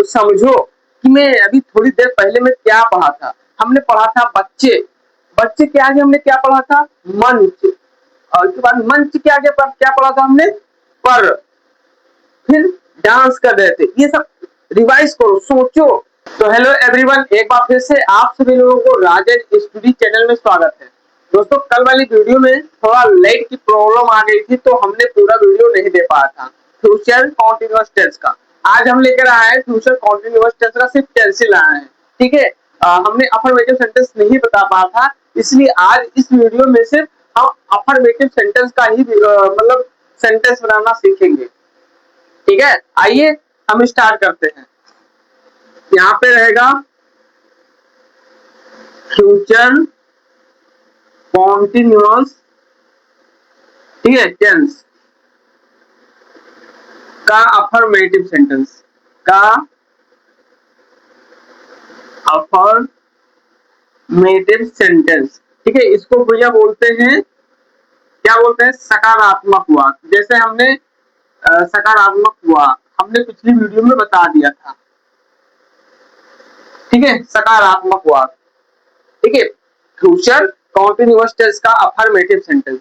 समझो कि मैं अभी थोड़ी देर पहले मैं क्या पढ़ा था। हमने पढ़ा था बच्चे, बच्चे के आगे हमने क्या पढ़ा था? मंच। और उसके बाद मंच के आगे पर क्या पढ़ा था हमने? पर। फिर डांस कर रहे थे। ये सब रिवाइज करो, सोचो। तो हेलो एवरीवन, एक बार फिर से आप सभी लोगों को राजन स्टडी चैनल में स्वागत है। दोस्तों, कल वाली वीडियो में थोड़ा लाइट की प्रॉब्लम आ गई थी, तो हमने पूरा वीडियो नहीं दे पाया था फ्यूचर कॉन्टिन्यूअस टेंस का। आज हम लेकर आए हैं फ्यूचर कॉन्टिन्यूअस टेंस का सिर्फ टेंस लाए हैं। ठीक है, हमने अफर्मेटिव सेंटेंस नहीं बता पाया था, इसलिए आज इस वीडियो में सिर्फ हम अफर्मेटिव सेंटेंस का ही मतलब सेंटेंस बनाना सीखेंगे। ठीक है, आइए हम स्टार्ट करते हैं। यहाँ पे रहेगा फ्यूचर कॉन्टिन्यूअस, ठीक है, टेंस का अफर्मेटिव सेंटेंस का अफर्मेटिव सेंटेंस। ठीक है, इसको भैया बोलते हैं, क्या बोलते हैं? सकारात्मक वाक्य। जैसे हमने सकारात्मक वाक्य हमने पिछली वीडियो में बता दिया था। ठीक है, सकारात्मक वाक्य। ठीक है, फ्यूचर कॉन्टिन्यूअस टेंस का अफर्मेटिव सेंटेंस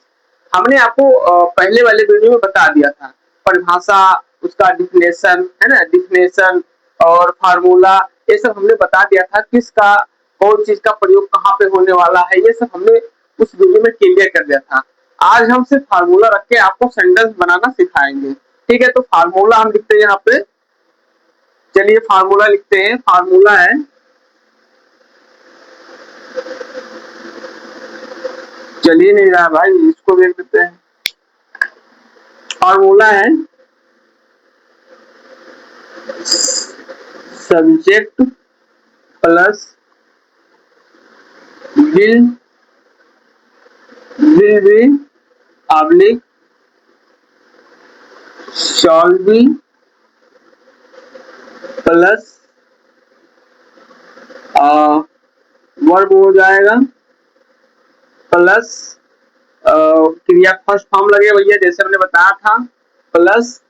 हमने आपको पहले वाले वीडियो में बता दिया था। परिभाषा, उसका डिफिनेशन है ना, डिफिनेशन और फार्मूला, ये सब हमने बता दिया था। किसका, कौन चीज का प्रयोग कहाँ पे होने वाला है, ये सब हमने उस वीडियो में क्लियर कर दिया था। आज हम सिर्फ फार्मूला रख के आपको सेंटेंस बनाना सिखाएंगे। ठीक है, तो फार्मूला हम लिखते हैं यहाँ पे। चलिए फार्मूला लिखते हैं। फार्मूला है, चलिए नहीं रहा भाई, इसको देख लेते हैं। फार्मूला है subject plus will B oblique shawl B plus verb हो जाएगा प्लस क्रिया फर्स्ट फॉर्म लगे भैया, जैसे हमने बताया था, प्लस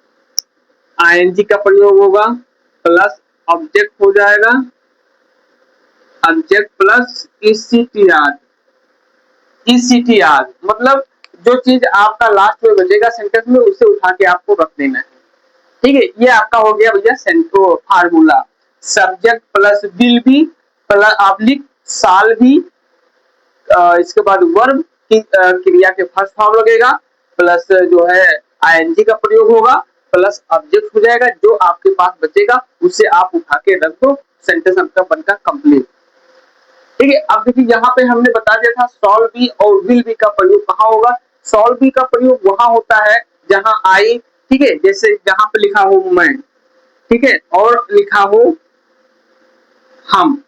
आईएनजी का प्रयोग होगा प्लस ऑब्जेक्ट हो जाएगा, ऑब्जेक्ट प्लस ईसीटीआर। ईसीटीआर मतलब जो चीज आपका लास्ट में बचेगा सेंटेंस में, उसे उठा के आपको रख देना है। ठीक है, ये आपका हो गया भैया सेंट्रो formula. Subject plus will be plus oblique shall be, इसके बाद वर्ब की क्रिया के फर्स्ट फॉर्म लगेगा प्लस जो है आईएनजी का प्रयोग होगा प्लस ऑब्जेक्ट हो जाएगा। जो आपके पास बचेगा उसे आप उठा के रख दो, सेंटेंस आपका बनकर कंप्लीट। ठीक है, अब देखिए यहाँ पे हमने बता दिया था सॉल बी और विल बी का प्रयोग कहाँ होगा। सॉल बी का प्रयोग वहां होता है जहां आई, ठीक है, जैसे जहां पे लिखा हो मैं, ठीक है, और लिखा हो हम।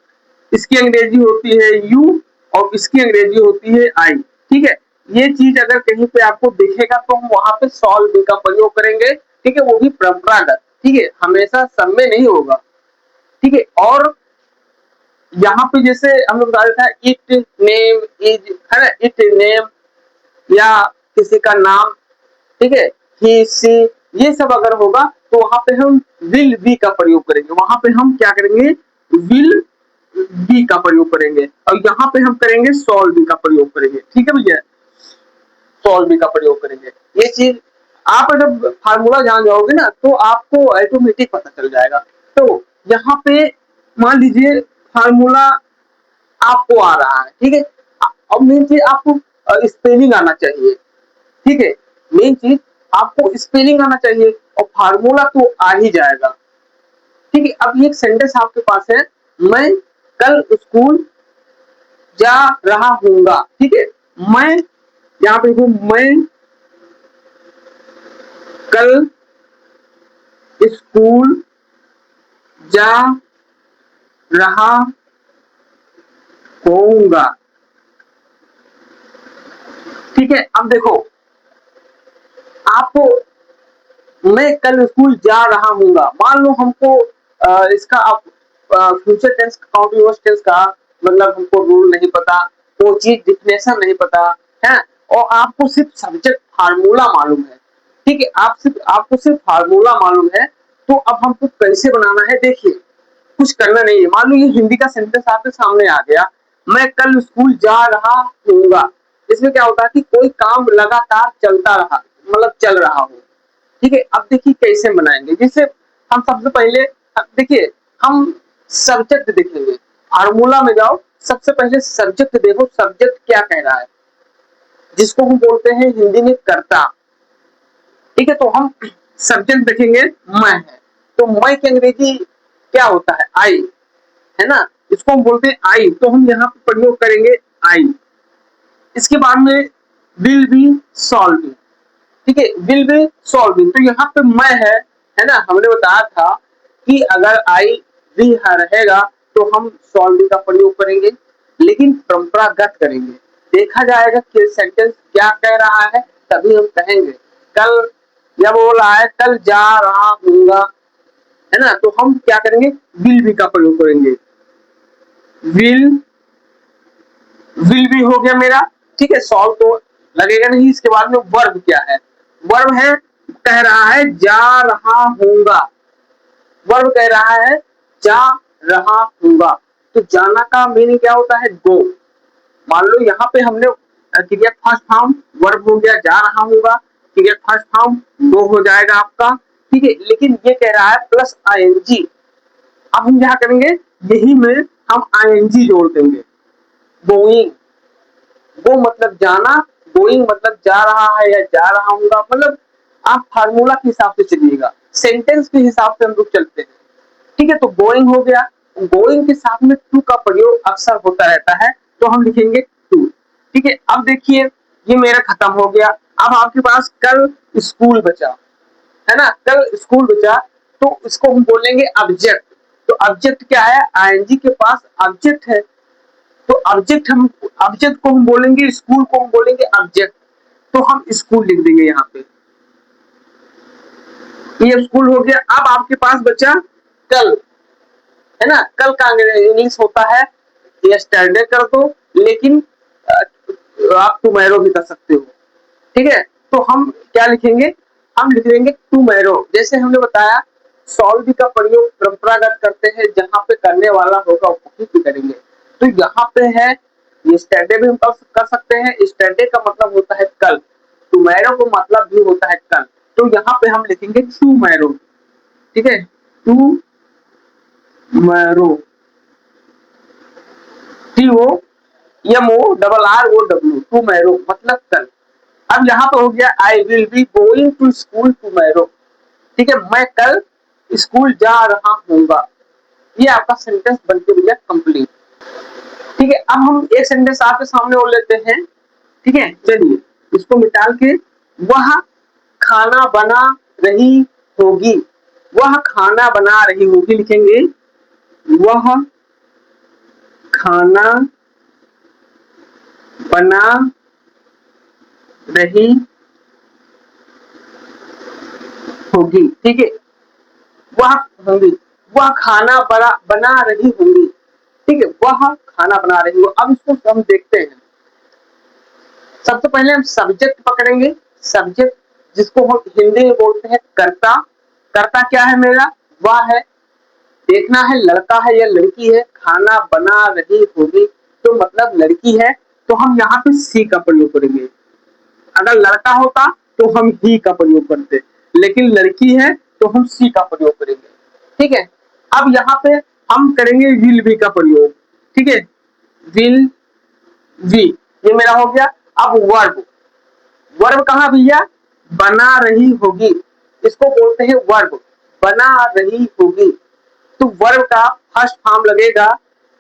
इसकी अंग्रेजी होती है यू और इसकी अंग्रेजी होती है आई। ठीक है, ये चीज अगर कहीं पे आपको दिखेगा तो हम वहां पे सॉल बी का प्रयोग करेंगे। ठीक है, वो भी परंपरागत, ठीक है, हमेशा सब में नहीं होगा। ठीक है, और यहाँ पे जैसे हम लोग बता देता है इट नेम इज, है ना, इट नेम या किसी का नाम, ठीक है, ही सी, ये सब अगर होगा तो वहां पे हम विल बी का प्रयोग करेंगे। वहां पे हम क्या करेंगे? विल बी का प्रयोग करेंगे, और यहाँ पे हम करेंगे सॉल बी का प्रयोग करेंगे। ठीक है भैया, सॉल बी का प्रयोग करेंगे। ये चीज आप जब फार्मूला जान जाओगे ना तो आपको ऑटोमेटिक पता चल जाएगा। तो यहाँ पे मान लीजिए फार्मूला आपको आ रहा है, ठीक है, अब मेन चीज आपको स्पेलिंग आना चाहिए। ठीक है, मेन चीज आपको स्पेलिंग आना चाहिए और फार्मूला तो आ ही जाएगा। ठीक है, अब ये सेंटेंस आपके पास है, मैं कल स्कूल जा रहा हूँगा। ठीक है, मैं यहाँ पे हूँ, मैं कल स्कूल जा रहा होऊंगा। ठीक है, अब देखो आपको मैं कल स्कूल जा रहा हूँगा, मान लो हमको इसका आप फ्यूचर टेंस कॉन्टिन्यूअस टेंस का मतलब हमको रूल नहीं पता, वो चीज डिफिनेशन नहीं पता है, और आपको सिर्फ सब्जेक्ट फार्मूला मालूम है। ठीक है, आपको सिर्फ फार्मूला मालूम है, तो अब हमको कैसे बनाना है देखिए। कुछ करना नहीं है। मान लो ये हिंदी का सेंटेंस आपके सामने आ गया, मैं कल स्कूल जा रहा हूँगा। इसमें क्या होता है कि कोई काम लगातार चलता रहा, मतलब चल रहा हो। ठीक है, अब देखिए कैसे बनाएंगे। जिससे हम सबसे पहले, अब देखिए हम सब्जेक्ट देखेंगे। फार्मूला में जाओ, सबसे पहले सब्जेक्ट देखो, सब्जेक्ट क्या कह रहा है, जिसको हम बोलते हैं हिंदी में कर्ता। ठीक है, तो हम सब्जेक्ट देखेंगे, मैं है, तो मैं की अंग्रेजी क्या होता है, आई, है ना। इसको हम बोलते हैं आई, तो हम यहाँ पे प्रयोग करेंगे आई। इसके बाद में विल बी सॉल्विंग। ठीक है, विल बी सॉल्विंग, तो यहाँ पे मैं है ना। हमने बताया था कि अगर आई भी रहेगा तो हम सॉल्विंग का प्रयोग करेंगे, लेकिन परंपरागत करेंगे। देखा जाएगा कि सेंटेंस क्या कह रहा है, तभी हम कहेंगे। कल जब बोल रहा है कल जा रहा हूँगा, है ना, तो हम क्या करेंगे, विल बी का प्रयोग करेंगे। विल विल भी हो गया मेरा। ठीक है, सॉल्व तो लगेगा नहीं। इसके बाद में वर्ब क्या है, वर्ब है, कह रहा है जा रहा हूँगा। वर्ब कह रहा है जा रहा हूँगा, तो जाना का मीनिंग क्या होता है, गो। मान लो यहाँ पे हमने क्रिया फर्स्ट फॉर्म वर्ब हो गया जा रहा हूँगा, क्रिया फर्स्ट फॉर्म गो हो जाएगा आपका। ठीक है, लेकिन ये कह रहा है प्लस आईएनजी। अब हम क्या करेंगे, यही में हम आईएनजी जोड़ देंगे। गोइंग, गो मतलब जाना, गोइंग मतलब जा रहा है या जा रहा हूँगा, मतलब आप फार्मूला के हिसाब से चलिएगा, सेंटेंस के हिसाब से हम लोग चलते हैं। ठीक है, तो गोइंग हो गया, गोइंग के साथ में टू का प्रयोग अक्सर होता रहता है, तो हम लिखेंगे टू। ठीक है, अब देखिए ये मेरा खत्म हो गया। अब आपके पास कल स्कूल बचा, है ना, कल स्कूल बचा, तो इसको हम बोलेंगे ऑब्जेक्ट। तो ऑब्जेक्ट क्या है, आईएनजी के पास ऑब्जेक्ट है, तो ऑब्जेक्ट को हम बोलेंगे, स्कूल को हम बोलेंगे ऑब्जेक्ट। तो हम स्कूल लिख देंगे यहाँ पे, ये स्कूल हो गया। अब आपके पास बचा कल, है ना, कल का इंग्लिश होता है यस्टरडे कर दो, लेकिन आप टुमारो भी कर सकते हो। ठीक है, तो हम क्या लिखेंगे, हम लिख देंगे टुमारो। जैसे हमने बताया सॉल्व का प्रयोग परंपरागत करते हैं, जहां पे करने वाला होगा वही भी करेंगे। तो यहाँ पे है यस्टरडे भी हम कर सकते हैं, यस्टरडे का मतलब होता है कल, टुमारो का मतलब भी होता है कल, तो यहाँ पे हम लिखेंगे टुमारो। ठीक है, टुमारो, TOMORRO, टुमारो मतलब कल। अब यहाँ पे हो गया I will be going to school tomorrow. ठीक है, मैं कल स्कूल जा रहा हूँगा। ये आपका सेंटेंस बनके भैया कंप्लीट। ठीक है, अब हम एक सेंटेंस आपके सामने और लेते हैं। ठीक है, चलिए इसको मिटाल के, वह खाना बना रही होगी, वह खाना बना रही होगी लिखेंगे, वह खाना बना रही होगी। ठीक है, वह होंगी, वह खाना बना रही होंगी। ठीक है, वह खाना बना रही हो। अब इसको हम देखते हैं। सबसे पहले हम सब्जेक्ट पकड़ेंगे, सब्जेक्ट जिसको हम हिंदी में बोलते हैं कर्ता। कर्ता क्या है मेरा, वह है, देखना है लड़का है या लड़की है, खाना बना रही होगी तो मतलब लड़की है, तो हम यहाँ पे सी का प्रयोग करेंगे। अगर लड़का होता तो हम ही का प्रयोग करते, लेकिन लड़की है तो हम सी का प्रयोग करेंगे। ठीक है, अब यहाँ पे हम करेंगे विल बी का प्रयोग। ठीक है, विल बी, ये मेरा हो गया। अब वर्ब, वर्ब कहाँ भैया, बना रही होगी, इसको बोलते हैं वर्ब, बना रही होगी। तो वर्ब का फर्स्ट फॉर्म लगेगा,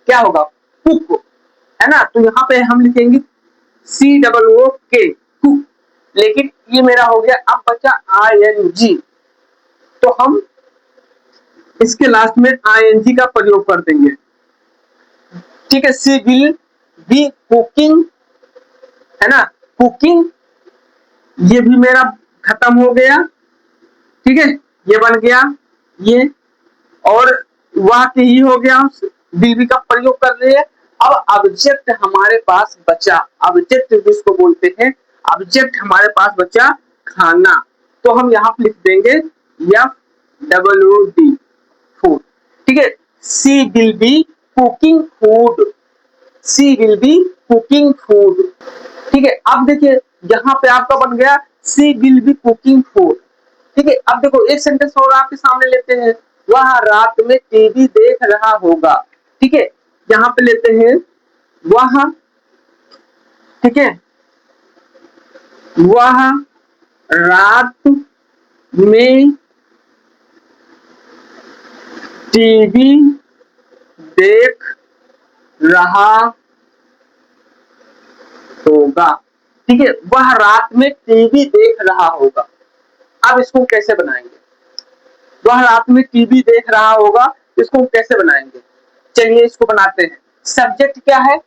क्या होगा, कुक, है ना। तो यहाँ पे हम लिखेंगे COOK, कुक, लेकिन ये मेरा हो गया। अब बचा ING, तो हम इसके लास्ट में ING का प्रयोग कर देंगे। ठीक है, सी विल बी कुकिंग, है ना, कुकिंग, ये भी मेरा खत्म हो गया। ठीक है, ये बन गया ये, और वह के ही हो गया, बीबी का प्रयोग कर लिए। अब ऑब्जेक्ट हमारे पास बचा, ऑब्जेक्ट जिसको बोलते हैं, ऑब्जेक्ट हमारे पास बचा खाना, तो हम यहाँ पे लिख देंगे FWD, फूड। ठीक है, she will be cooking food, she will be cooking food. ठीक है, अब देखिए यहाँ पे आपका बन गया she will be cooking food. ठीक है, अब देखो एक सेंटेंस और आपके सामने लेते हैं, वह रात में टीवी देख रहा होगा। ठीक है, यहाँ पे लेते हैं वह, ठीक है, वह रात में टीवी देख रहा होगा। ठीक है, वह रात में टीवी देख रहा होगा। अब इसको कैसे बनाएंगे, वह रात में टीवी देख रहा होगा, इसको कैसे बनाएंगे, चलिए इसको बनाते हैं। सब्जेक्ट क्या है,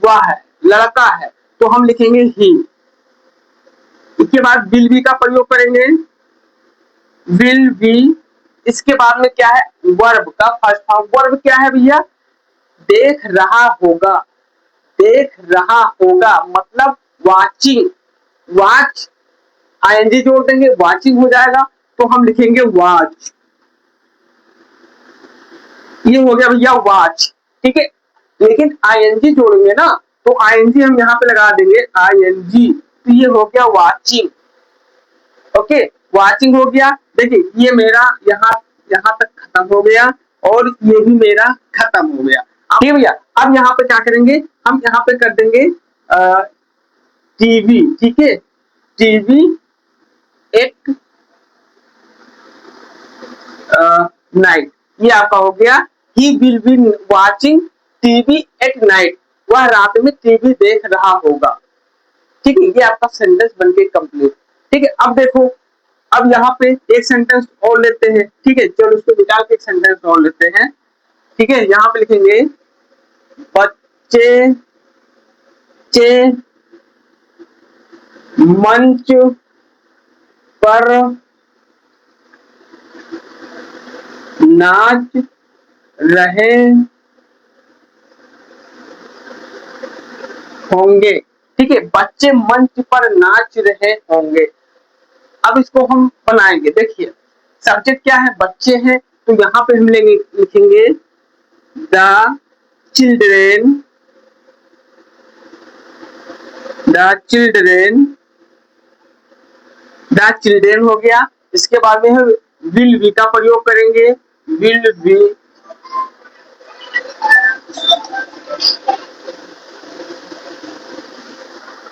वह है, लड़का है, तो हम लिखेंगे ही। इसके बाद विल बी का प्रयोग करेंगे, विल बी। इसके बाद में क्या है, वर्ब का फर्स्ट फॉर्म। वर्ब क्या है भैया, देख रहा होगा, देख रहा होगा मतलब वाचिंग, वाच आईएनजी जोड़ देंगे, वाचिंग हो जाएगा, तो हम लिखेंगे वॉच। ये हो गया भैया वॉच। ठीक है, लेकिन आईएनजी जोड़ेंगे ना, तो आईएनजी हम यहाँ पे लगा देंगे आईएनजी, तो ये हो गया वाचिंग। ओके, वाचिंग हो गया। देखिए ये मेरा यहाँ तक खत्म हो गया और ये भी मेरा खत्म हो गया। ठीक भैया, अब यहाँ पे क्या करेंगे, हम यहाँ पे कर देंगे टीवी। ठीक है, टीवी एक नाइट, ये आपका हो गया he will be watching TV at night, वह रात में टीवी देख रहा होगा। ठीक है, ये आपका सेंटेंस बनके कंप्लीट। ठीक है, अब देखो, अब यहाँ पे एक सेंटेंस और लेते हैं। ठीक है, चलो उसको निकाल के एक सेंटेंस और लेते हैं। ठीक है, यहाँ पे लिखेंगे बच्चे चे मंच पर नाच रहे होंगे। ठीक है, बच्चे मंच पर नाच रहे होंगे। अब इसको हम बनाएंगे। देखिए सब्जेक्ट क्या है, बच्चे हैं, तो यहाँ पे हम लेंगे, लिखेंगे the children, the children, the children हो गया। इसके बाद में हम विल बी का प्रयोग करेंगे, विल बी।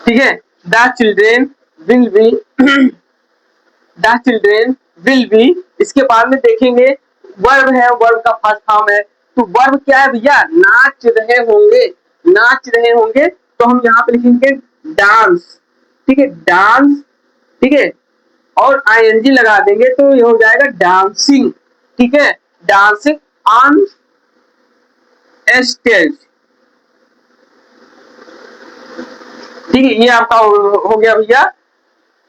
ठीक है, the children will be, the children will be. इसके बाद में देखेंगे वर्ब है, वर्ब का फर्स्ट फॉर्म है, तो वर्ब क्या है भैया, नाच रहे होंगे, नाच रहे होंगे, तो हम यहाँ पे लिखेंगे डांस। ठीक है, डांस। ठीक है, और आईएनजी लगा देंगे तो ये हो जाएगा डांसिंग। ठीक है, डांसिंग ऑन स्टेज। ठीक है, ये आपका हो गया भैया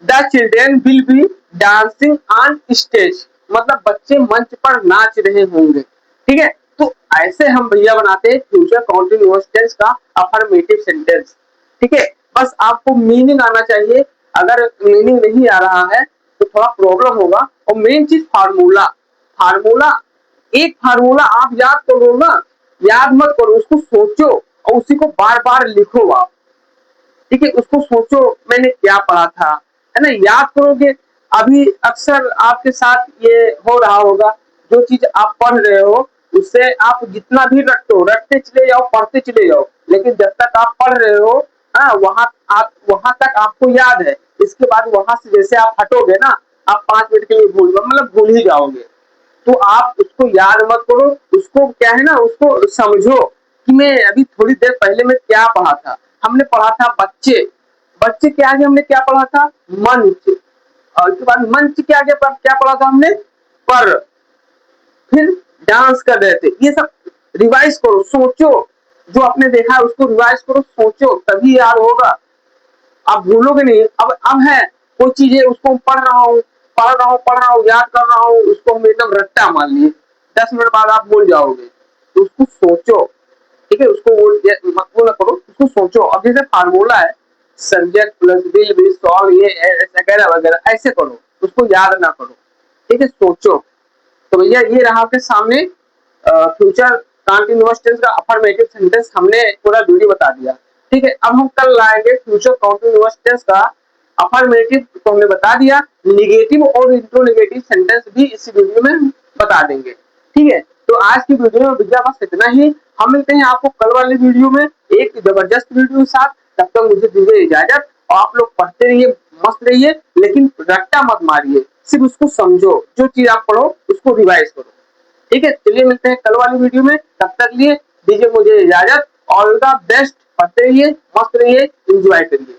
the children will be dancing on stage, मतलब बच्चे मंच पर नाच रहे होंगे। ठीक है, तो ऐसे हम भैया बनाते हैं फ्यूचर कॉन्टिन्यूअस टेंस का अफर्मेटिव सेंटेंस। ठीक है, बस आपको मीनिंग आना चाहिए, अगर मीनिंग नहीं आ रहा है तो थोड़ा प्रॉब्लम होगा। और मेन चीज फार्मूला, फार्मूला एक फार्मूला आप याद करो ना, याद मत करो, उसको सोचो और उसी को बार बार लिखो आप। ठीक है, उसको सोचो मैंने क्या पढ़ा था, है ना, याद करोगे। अभी अक्सर आपके साथ ये हो रहा होगा, जो चीज आप पढ़ रहे हो उससे आप जितना भी रटते हो, रटते चले जाओ, पढ़ते चले जाओ, लेकिन जब तक आप पढ़ रहे हो, हाँ, वहां तक आपको याद है। इसके बाद वहां से जैसे आप हटोगे ना, आप 5 मिनट के लिए भूल ही जाओगे। तो आप उसको याद मत करो, उसको क्या है ना, उसको समझो कि मैं अभी थोड़ी देर पहले मैं क्या पढ़ा था। हमने पढ़ा था बच्चे, बच्चे के आगे हमने क्या पढ़ा था, मंच, और उसके बाद मंच के आगे पर क्या पढ़ा था हमने, पर, फिर डांस कर रहे थे। ये सब रिवाइज करो, सोचो, जो आपने देखा है उसको रिवाइज करो, सोचो, तभी याद होगा, आप भूलोगे नहीं। अब है कोई चीज है, उसको पढ़ रहा हूँ, याद कर रहा हूँ, उसको हम एकदम रट्टा मान लिए, 10 मिनट बाद आप भूल जाओगे। तो उसको सोचो। ठीक है, उसको वो ना करो, उसको सोचो। अब जैसे फार्मूला है, subject plus will B solve, ये वगैरह वगैरह, ऐसे करो, उसको याद ना करो। ठीक है, सोचो। तो भैया ये रहा आपके सामने फ्यूचर कंटीन्यूअस टेंस का अफर्मेटिव सेंटेंस हमने पूरा वीडियो बता दिया। ठीक है, अब हम कल लाएंगे फ्यूचर कंटीन्यूअस टेंस का अफर्मेटिव, तो हमने बता दिया। निगेटिव और इंट्रोनेगेटिव सेंटेंस भी इस वीडियो में बता देंगे। ठीक है, तो आज की वीडियो में भैया बस इतना ही। हम मिलते हैं आपको कल वाले वीडियो में एक जबरदस्त वीडियो के साथ। तब तक मुझे दीजिए इजाजत। और आप लोग पढ़ते रहिए, मस्त रहिए, लेकिन रट्टा मत मारिए, सिर्फ उसको समझो, जो चीज आप पढ़ो उसको रिवाइज करो। ठीक है, चलिए मिलते हैं कल वाली वीडियो में। तब तक लिए दीजिए मुझे इजाजत। ऑल द बेस्ट, पढ़ते रहिए, मस्त रहिए, एंजॉय करिए।